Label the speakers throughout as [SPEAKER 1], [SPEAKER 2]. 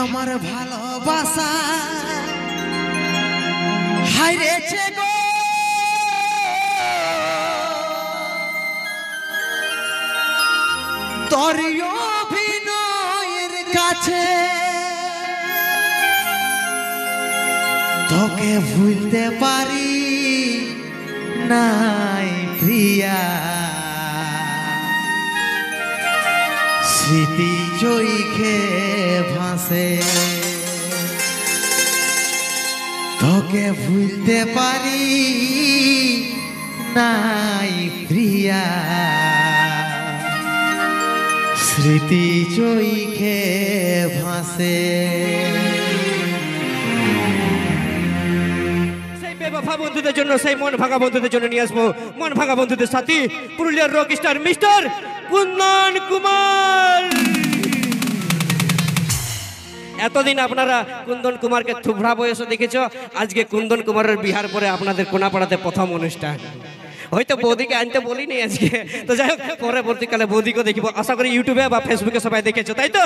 [SPEAKER 1] আমার ভালোবাসা হারিয়েছে গো তোর অভিনয়ের কাছে তোকে ভুলতে পারি নাই প্রিয়া স্মৃতি চৈখে ভাসে তোকে ভুলতে পারি নাই প্রিয়া স্মৃতি চৈখে ভাসে
[SPEAKER 2] বন্ধুদের জন্য সেই মন ভাঙা বন্ধুদের জন্য নিয়ে আসবো মন ভাঙা বন্ধুদের সাথী পুরুলিয়ার rock star mister Kundan Kumar. এতদিন আপনারা কুন্দন কুমারকে থুবড়া বয়সে দেখেছো, আজকে কুন্দন কুমারের বিহার পরে আপনাদের কোনাপাড়াতে প্রথম অনুষ্ঠান। হয়তো বৌদিকে আনতে বলিনি আজকে, তো যাই হোক পরবর্তীকালে বৌদিকে দেখিব, আশা করি ইউটিউবে বা ফেসবুকে সবাই দেখেছো, তাই তো?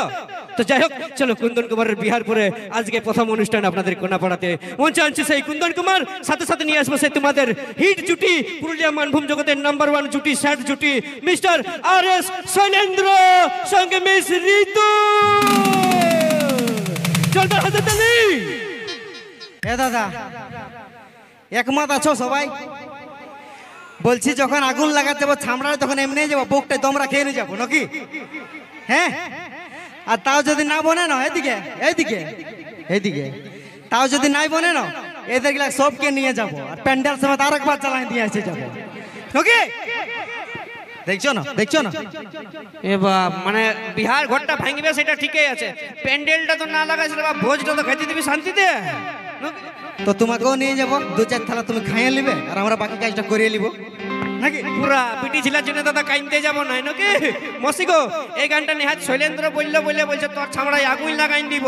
[SPEAKER 2] তো যাই হোক চলো, কুন্দন কুমারের বিহার পরে আজকে প্রথম অনুষ্ঠান আপনাদের কোনাপাড়াতে। মঞ্চে আনছি সেই কুন্দন কুমার, সাথে সাথে নিয়ে আসবো সেই তোমাদের হিট জুটি, পুরুলিয়া মানভূম জগতের নাম্বার 1 জুটি, স্যাড জুটি, মিস্টার আর.এস. শৈলেন্দ্র সঙ্গে মিস ঋতু। চলবে হাতে তালি।
[SPEAKER 1] এ দাদা একমত আছো সবাই? বলছি যখন আগুন লাগাতে যাবো ছামড়ায় তখন এমনি যাবো, বুকটা দমরা খেয়ে নিয়ে যাবো নাকি? হ্যাঁ, আর তাও যদি না বনে না এদিকে এইদিকে এইদিকে, তাও যদি নাই বনে না এদের গুলা সবকে নিয়ে যাবো, আর প্যান্ডেল সময় আর একবার চালাই দিয়ে এসে যাবো নাকি? দেখছো না দেখছো না?
[SPEAKER 2] এ বাপ, মানে বিহার ঘরটা ভাঙবে সেটা ঠিকই আছে, প্যান্ডেলটা তো না লাগাইছিল বা ভোজটা তো খাইতে দিবি শান্তিতে।
[SPEAKER 1] তো তোমাকেও নিয়ে যাবো, 2-4 থালা তুমি খাইয়ে নিবে আর আমরা বাকি কাজটা করিয়ে নিব নাকি?
[SPEAKER 2] পুরা পিটি ছিলার জন্য দাদা কাইনতে যাবো নাই নাকি? মসিগো এই গানটা নিহাত শৈলেন্দ্র বলছে তোর ছামড়ায় আগুন লাগাইন দিব।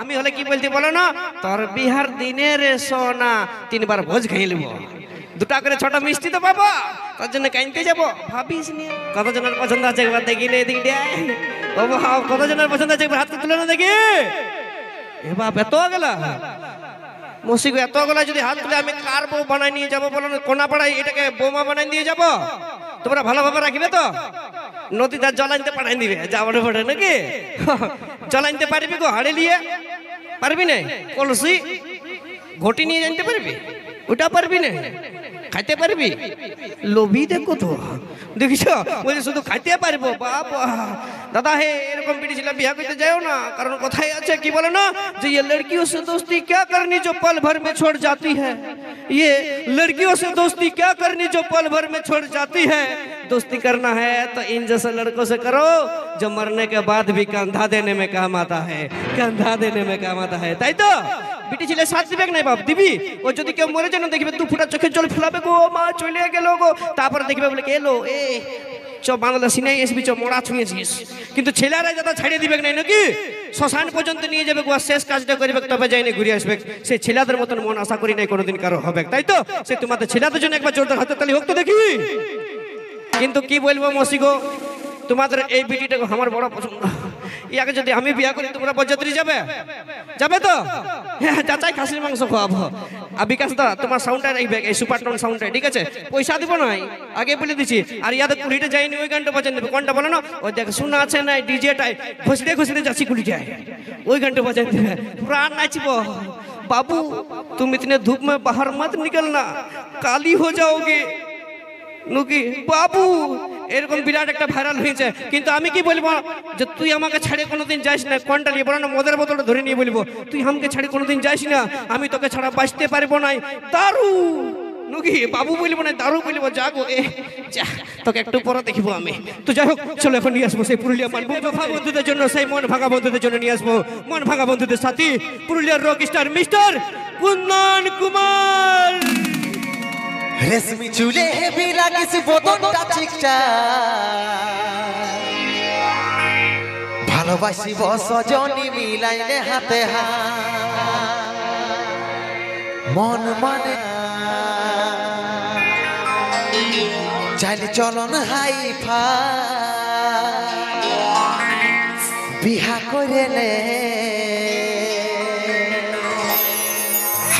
[SPEAKER 2] আমি হলে কি বলতে বলো না, তোর বিহার দিনের সোনা 3 বার ভোজ খাইয়ে নিব, 2টা করে 6টা মিষ্টি তো পাবো, তার জন্য কাইনতে যাবো। ভাবিস নি কতজনের পছন্দ আছে একবার দেখি নে, এদিক দিয়ে বাবা, কতজনের পছন্দ আছে একবার হাত তুলে না দেখি। এ বাপ, এত গেল মসিগো, এত গলা যদি হাত তুলে আমি কার বউ বানাই নিয়ে যাবো বলো না? কোনাপাড়ায় এটাকে বোমা বানাই দিয়ে যাবো? তোমরা ভালোভাবে রাখবে তো? নদীতে জল আনতে পাঠাই দিবে যাবো পড়ে নাকি? জল আনতে পারবি গো? হাড়ে নিয়ে পারবি না? কলসি ঘটি নিয়ে জানতে পারবি? ওটা পারবি না? খাইতে পারবি? লোভি দেখো তো, দেখিস বলছে শুধু খাইতে পারবো। বাবা দাদা হে, এরকম পিটিছিলাম বিয়া করতে যাও না, কারণ কথাই আছে কি বলে না যে ये लड़कियों से दोस्ती क्या करनी जो पल भर में छोड़ जाती है, ये लड़कियों से दोस्ती क्या करनी जो पल भर में छोड़ जाती है, दोस्ती करना है तो इन जैसे लड़कों से करो जो मरने के बाद भी कंधा देने में काम आता है, कंधा देने में काम आता है। তাই তো বিটি ছেলে সাথ দিবে নাই বাপ? দিবি। ও যদি কেউ মরে যেন দেখবে 2 ফুটা চোখের জল ফেলাবে গো, মা চলে গেল গো, তারপরে দেখবে বলে এলো এ চ বাংলা সিনাই এসবি চ মোড়া ছুঁয়েছিস, কিন্তু ছেলেরা যাতে ছাড়িয়ে দিবে নাই নাকি? শ্মশান পর্যন্ত নিয়ে যাবে গো, শেষ কাজটা করবে, তবে যাইনি ঘুরে আসবে। সেই ছেলেদের মতন মন আশা করি নাই কোনোদিন কারো হবে, তাই তো? সে তোমাদের ছেলেদের জন্য একবার জোরদার হাতে তালি হোক তো দেখি। কিন্তু কি বলবো মসিগো, তোমাদের এই বিটিটা আমার বড় পছন্দ। ইয়াকে যদি আমি বিয়া করি তোমরা বরযাত্রী যাবে? যাবে তো? হ্যাঁ, চাচাই খাসির মাংস খাওয়াবো। আর বিকাশ দা তোমার সাউন্ডটা রাখবে, এই সুপার টাউন সাউন্ডটা, ঠিক আছে? পয়সা দিব নাই, আগে বলে দিছি। আর ইয়াদের কুড়িটা যায়নি, ওই গানটা বাজান দেবে। কোনটা বলো না? ওই দেখ শোনা আছে না ডিজেটাই, ঘষড়ে ঘষড়ে যাচ্ছি কুড়ি যায়, ওই গানটা বাজান দেবে। প্রাণ নাচব। বাবু तुम इतने धूप में बाहर मत निकलना, काली हो जाओगे নুকি বাবু। এরকম বিরাট একটা ভাইরাল হয়েছে, কিন্তু আমি কি বলবো যে তুই আমাকে ছাড়ে কোনোদিন যাস না। কোনটা নিয়ে বলো না? মদের বোতলটা ধরে নিয়ে বলবো তুই আমাকে ছাড়ে কোনোদিন যাস না, আমি তোকে ছাড়া বাঁচতে পারবো না। দারু নুকি বাবু বলবো না, দারু বলবো। যাগো এ যা, তোকে একটু পরে দেখিব আমি। তো যাই হোক চলো, এখন নিয়ে আসবো সেই পুরুলিয়া মানভূম বন্ধুদের জন্য, সেই মন ভাঙা বন্ধুদের জন্য নিয়ে আসবো মন ভাঙা বন্ধুদের সাথী পুরুলিয়ার rock star mister Kundan Kumar.
[SPEAKER 1] রেশমি চুলে হেভি লাগিস বদনটা ঠিকটা, ভালোবাসিব সজনী মিলাইলে হাতে মন মানে চাইলে চলন হাই ফা বিহা করে নে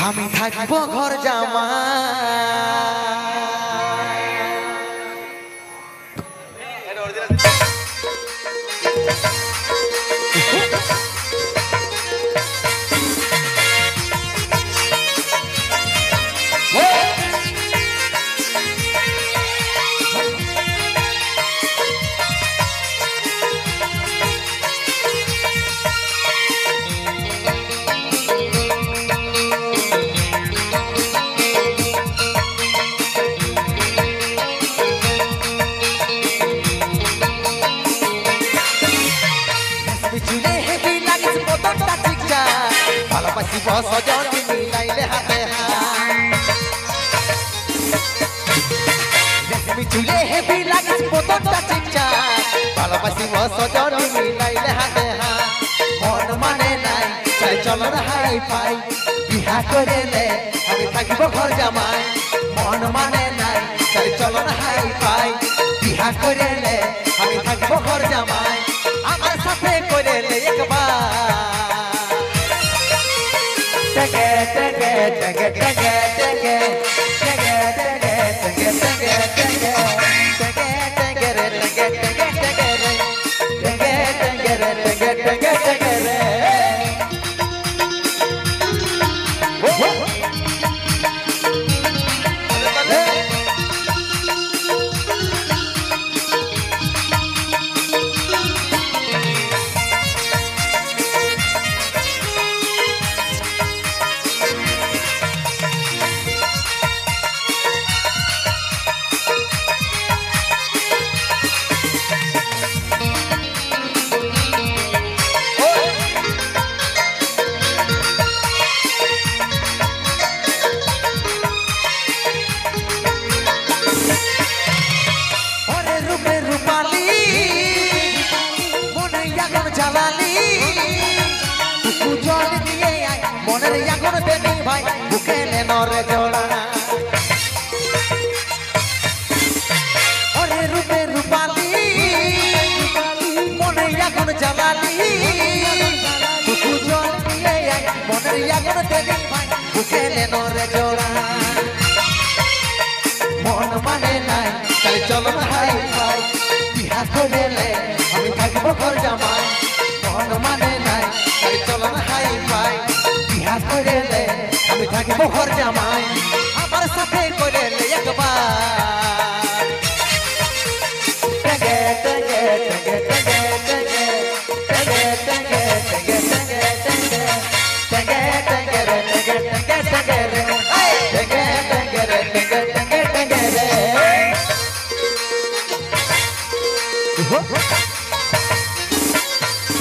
[SPEAKER 3] আমি থাকবো ঘর জামা সজনী মিলাইলে হাতে রেশমি চুলে হেভি লাগিস বোতলটা চিকচা ভালোবাসি সজনী মিলাইলে হাতে মন মানে নাই চাই চলো না হাই পাই বিহা করেলে আমি থাকিব ঘর জামাই মন মানে নাই চাই চলো না হাই পাই বিহা করেলে আমি থাকিব ঘর জামাই আমার সাথে করেলে একবার নরে জোড়া ওরে রূপে রূপালি মনে এখন জ্বালালি তুকু জল দিয়ে মনের এখন দেবী ভাই বুকেলে নরে জোড়া মন মানে নাই তাই চলো না হাই ভাই বিহা করেলে আমি থাকবো ঘর জামাই মন মানে নাই তাই চলো না হাই ভাই বিহা করেলে আমি থাকিব ঘর জামাই আমার সাথে করেলে একবার টগে টগে টগে টগে টগে টগে টগে টগে টগে টগে রে টগে টগে টগে রে টগে টগে রে টগে টগে টগে রে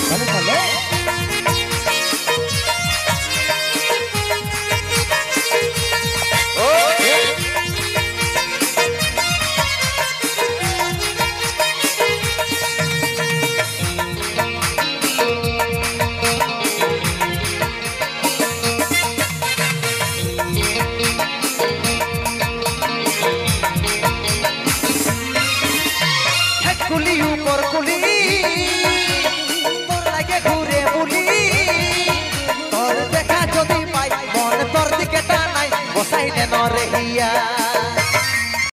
[SPEAKER 3] চলে চলে নরে হিয়া